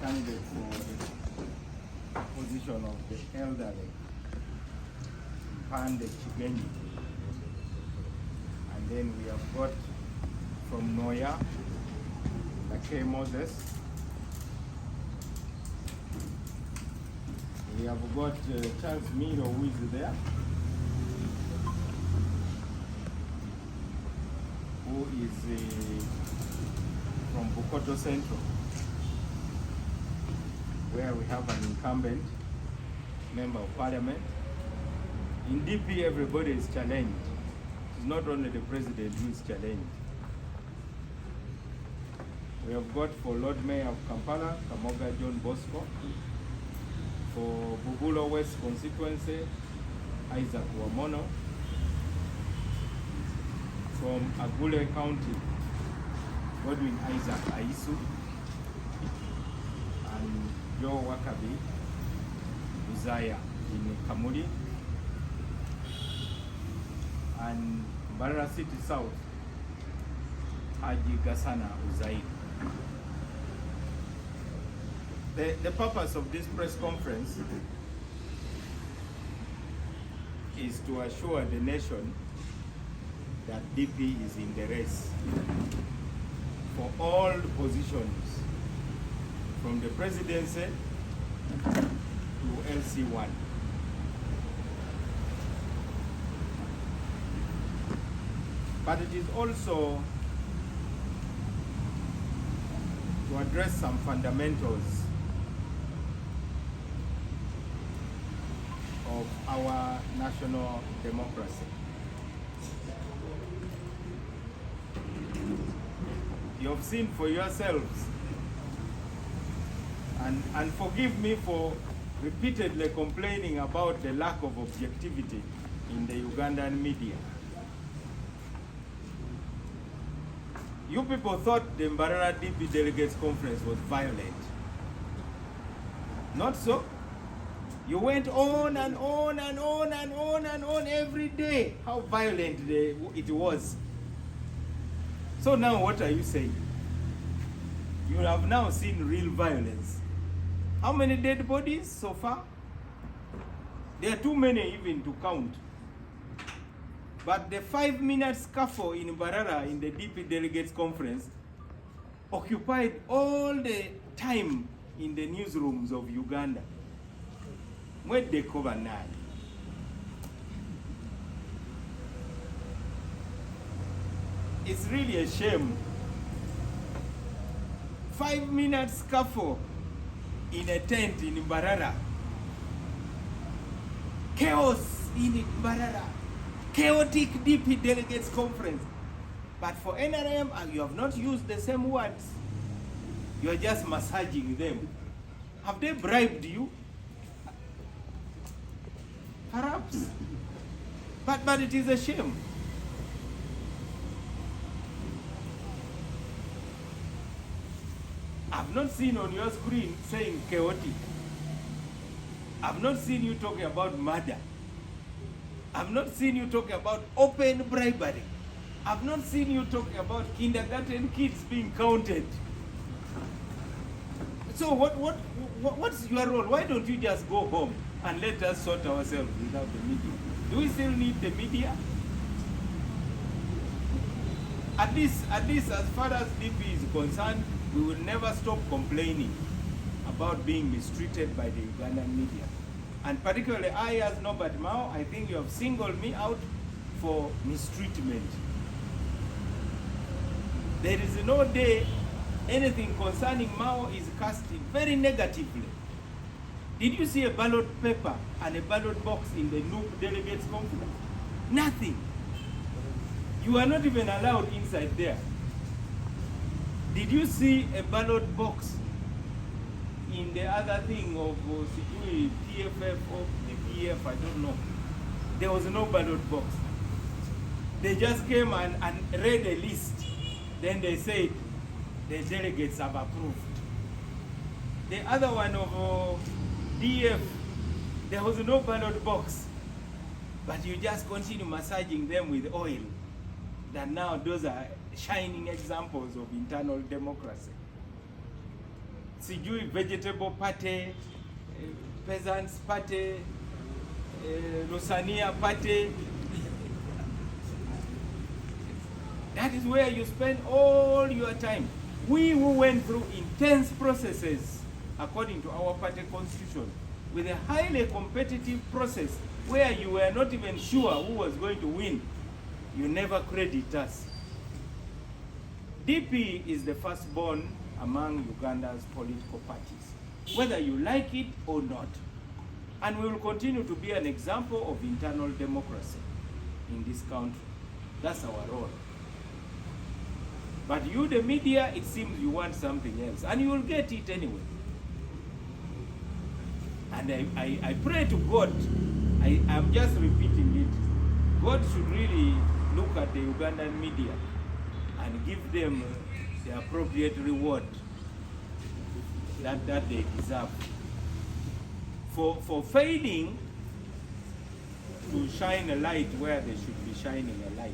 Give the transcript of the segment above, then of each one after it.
candidate for the position of the elderly, Pande Chigenyi. And then we have got from Noya, Lake Moses. We have got Charles Miro, who is there, who is from Bukoto Central, where we have an incumbent member of parliament. In DP, everybody is challenged. It's not only the president who is challenged. We have got for Lord Mayor of Kampala, Kamoga John Bosco. For Bubulo West constituency, Isaac Wamono. From Agule County, Godwin Isaac Aisu. And Joe Wakabi Uzaya in Kamuli. And Mbarara City South, Haji Gasana Uzai. The purpose of this press conference is to assure the nation that DP is in the race for all positions, from the presidency to LC1. But it is also to address some fundamentals of our national democracy. You have seen for yourselves, and forgive me for repeatedly complaining about the lack of objectivity in the Ugandan media. You people thought the Mbarara DP Delegates Conference was violent. Not so. You went on and on and on and on and on every day how violent it was. So now what are you saying? You have now seen real violence. How many dead bodies so far? There are too many even to count. But the 5-minute scuffle in Mbarara in the DP Delegates Conference occupied all the time in the newsrooms of Uganda. Mwedeko banani. It's really a shame. 5-minute scuffle in a tent in Mbarara. Chaos in Mbarara. Chaotic DP Delegates Conference. But for NRM, you have not used the same words. You are just massaging them. Have they bribed you? Perhaps. But it is a shame. I've not seen on your screen saying chaotic. I've not seen you talking about murder. I've not seen you talking about open bribery. I've not seen you talking about kindergarten kids being counted. So what's your role? Why don't you just go home and let us sort ourselves without the media? Do we still need the media? At least as far as DP is concerned, we will never stop complaining about being mistreated by the Ugandan media. And particularly I, as Norbert Mao, I think you have singled me out for mistreatment. There is no day anything concerning Mao is cast very negatively. Did you see a ballot paper and a ballot box in the NUP Delegates Conference? Nothing. You are not even allowed inside there. Did you see a ballot box in the other thing of TFF or PPF? I don't know. There was no ballot box. They just came and read a list. Then they said the delegates have approved. The other one of DF, there was no ballot box. But you just continue massaging them with oil. That now those are shining examples of internal democracy. sijui vegetable party, peasants party, Lusania party. That is where you spend all your time. We who went through intense processes according to our party constitution, with a highly competitive process where you were not even sure who was going to win, you never credit us. DP is the firstborn among Uganda's political parties, whether you like it or not. And we will continue to be an example of internal democracy in this country. That's our role. But you, the media, it seems you want something else, and you will get it anyway. And I pray to God, I'm just repeating it, God should really look at the Ugandan media and give them the appropriate reward that they deserve for failing to shine a light where they should be shining a light.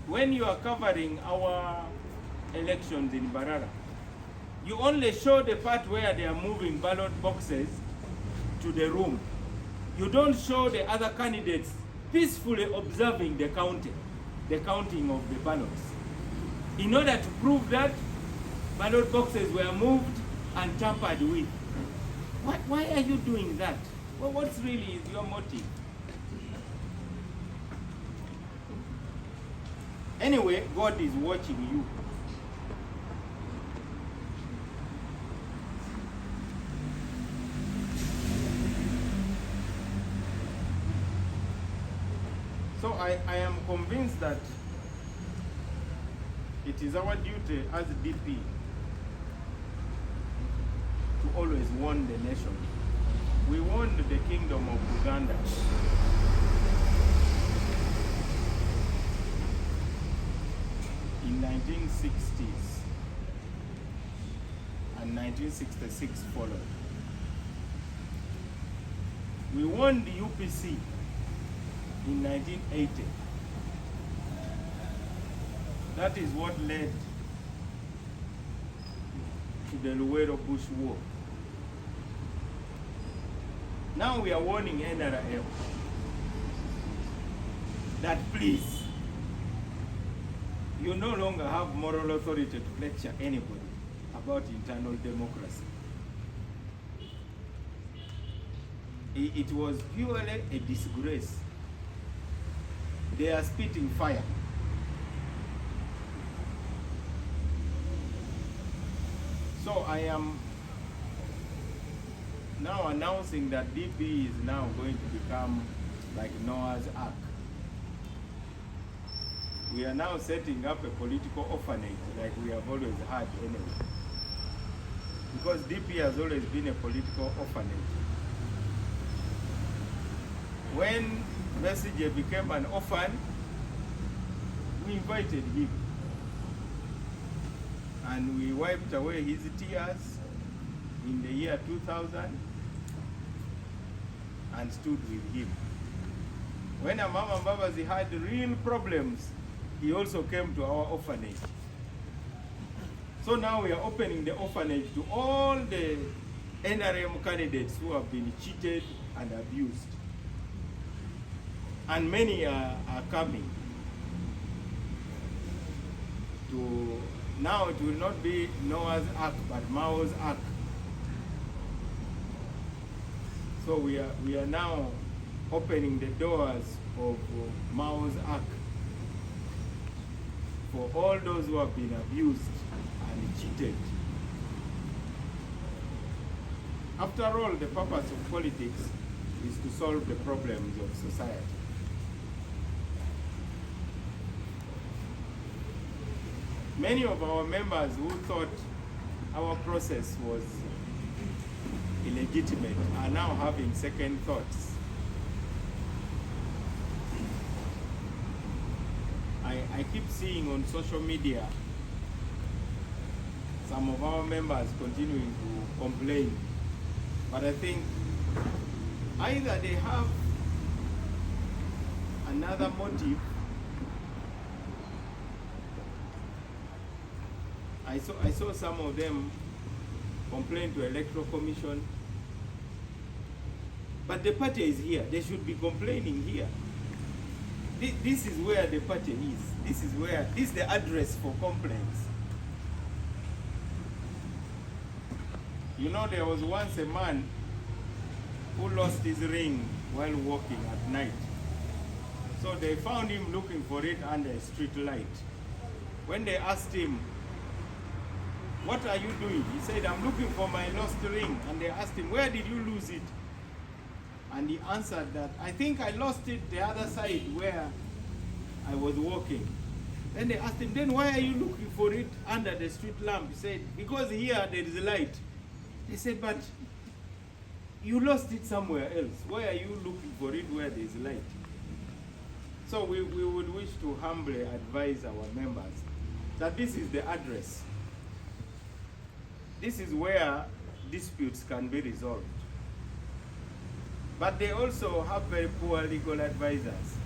When you are covering our elections in Barara, you only show the part where they are moving ballot boxes to the room. You don't show the other candidates peacefully observing the counting of the ballots. In order to prove that ballot boxes were moved and tampered with. Why are you doing that? Well, what's really is your motive? Anyway, God is watching you. So I am convinced that it is our duty as DP to always warn the nation. We warned the Kingdom of Uganda in 1960s, and 1966 followed. We warned the UPC in 1980. That is what led to the Luwero Bush War. Now we are warning NRM that please, you no longer have moral authority to lecture anybody about internal democracy. It was purely a disgrace. They are spitting fire. So I am now announcing that DP is now going to become like Noah's Ark. We are now setting up a political orphanage like we have always had anyway. Because DP has always been a political orphanage. When Besigye became an orphan, we invited him. And we wiped away his tears in the year 2000 and stood with him. When Amama Mbabazi had real problems, he also came to our orphanage. So now we are opening the orphanage to all the NRM candidates who have been cheated and abused. And many are coming. Now it will not be Noah's Ark, but Mao's Ark. So we are now opening the doors of Mao's Ark for all those who have been abused and cheated. After all, the purpose of politics is to solve the problems of society. Many of our members who thought our process was illegitimate are now having second thoughts. I keep seeing on social media some of our members continuing to complain, but I think either they have another motive I saw some of them complain to Electoral Commission. But the party is here. They should be complaining here. This is where the party is. This is the address for complaints. You know, there was once a man who lost his ring while walking at night. So they found him looking for it under a street light. When they asked him, "What are you doing?" He said, "I'm looking for my lost ring." And they asked him, "Where did you lose it?" And he answered that, "I think I lost it the other side where I was walking." Then they asked him, "Then why are you looking for it under the street lamp?" He said, "Because here there is a light." They said, "But you lost it somewhere else. Why are you looking for it where there is light?" So we would wish to humbly advise our members that this is the address. This is where disputes can be resolved. But they also have very poor legal advisors.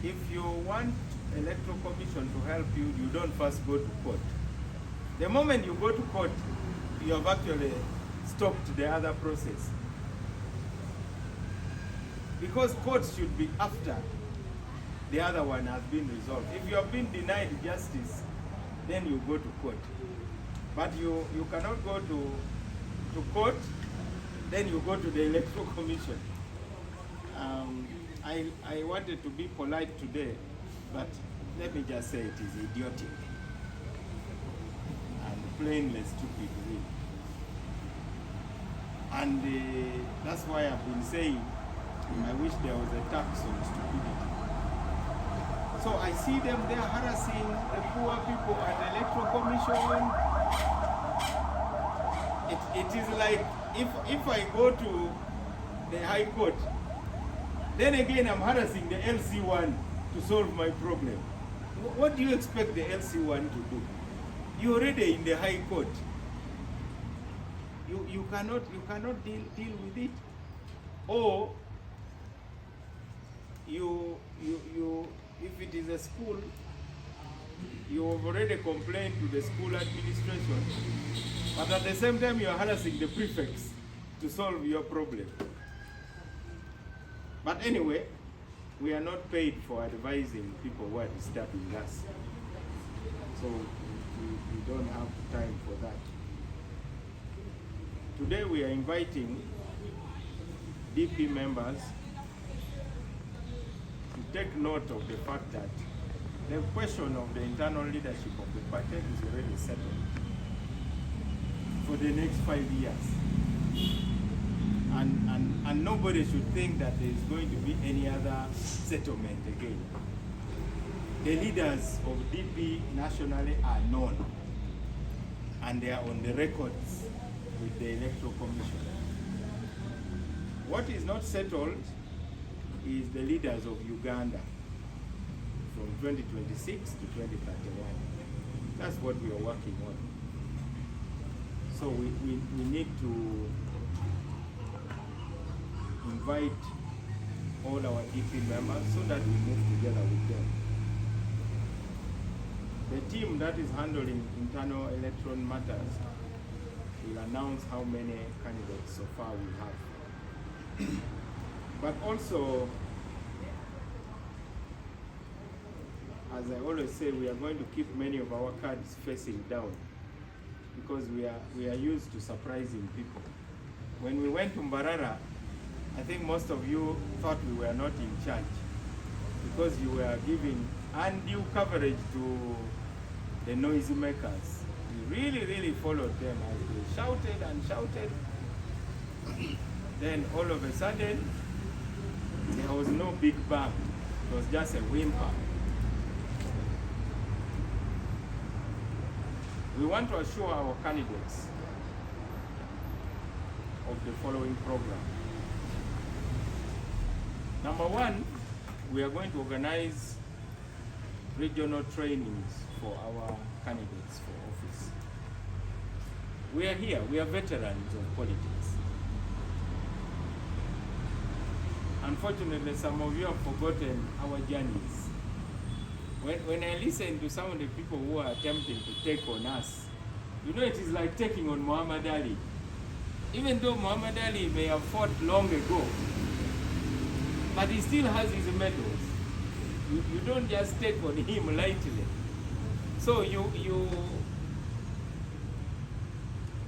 If you want Electoral Commission to help you, you don't first go to court. The moment you go to court, you have actually stopped the other process. Because courts should be after the other one has been resolved. If you have been denied justice, then you go to court. But you cannot go to court, then you go to the Electoral Commission. I wanted to be polite today, but let me just say it is idiotic and plainly stupid, really. And that's why I've been saying I wish there was a tax on stupidity. So I see them there harassing the poor people at the Electoral Commission. It is like if I go to the High Court, then again I'm harassing the LC1 to solve my problem. What do you expect the LC1 to do? You're already in the High Court. You cannot deal with it. Or you if it is a school, you have already complained to the school administration, but at the same time you are harassing the prefects to solve your problem. But anyway, we are not paid for advising people who are disturbing us. So we don't have time for that. Today we are inviting DP members to take note of the fact that the question of the internal leadership of the party is already settled for the next 5 years. And nobody should think that there is going to be any other settlement again. The leaders of DP nationally are known, and they are on the records with the Electoral Commission. What is not settled is the leaders of Uganda from 2026 to 2031. That's what we are working on. So we need to invite all our DP members so that we move together with them. The team that is handling internal electoral matters will announce how many candidates so far we have. But also, as I always say, we are going to keep many of our cards facing down because we are used to surprising people. When we went to Mbarara, I think most of you thought we were not in charge because you were giving undue coverage to the noisy makers. We really followed them as they shouted and shouted. Then all of a sudden, there was no big bang. It was just a whimper. We want to assure our candidates of the following program. Number one, we are going to organize regional trainings for our candidates for office. We are here, we are veterans of politics. Unfortunately, some of you have forgotten our journeys. when I listen to some of the people who are attempting to take on us, you know, it is like taking on Muhammad Ali. Even though Muhammad Ali may have fought long ago, but he still has his medals. You don't just take on him lightly. So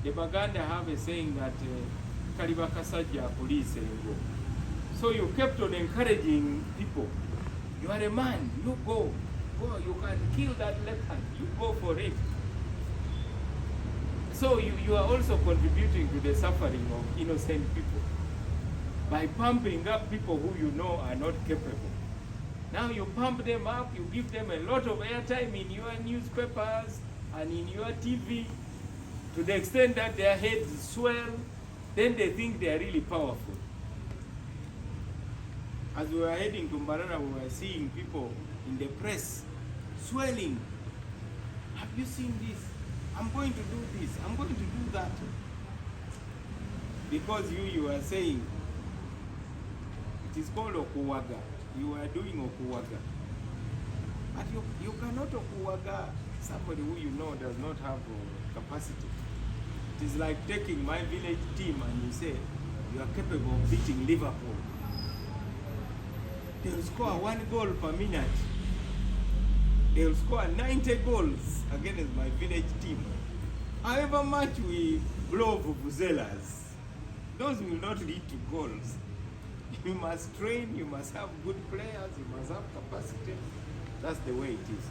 the Baganda have a saying that Kaliba Kasajja police go. So you kept on encouraging people. You are a man, you go, you can kill that leopard, you go for it. So you are also contributing to the suffering of innocent people by pumping up people who you know are not capable. Now you pump them up, you give them a lot of airtime in your newspapers and in your TV, to the extent that their heads swell, then they think they are really powerful. As we were heading to Mbarara, we were seeing people in the press swelling. Have you seen this? I'm going to do this, I'm going to do that. Because you are saying, it is called Okuwaga. You are doing Okuwaga. But you cannot Okuwaga somebody who you know does not have capacity. It is like taking my village team and you say, you are capable of beating Liverpool. They'll score 1 goal per minute. They'll score 90 goals against my village team. However much we blow vuvuzelas, those will not lead to goals. You must train, you must have good players, you must have capacity. That's the way it is.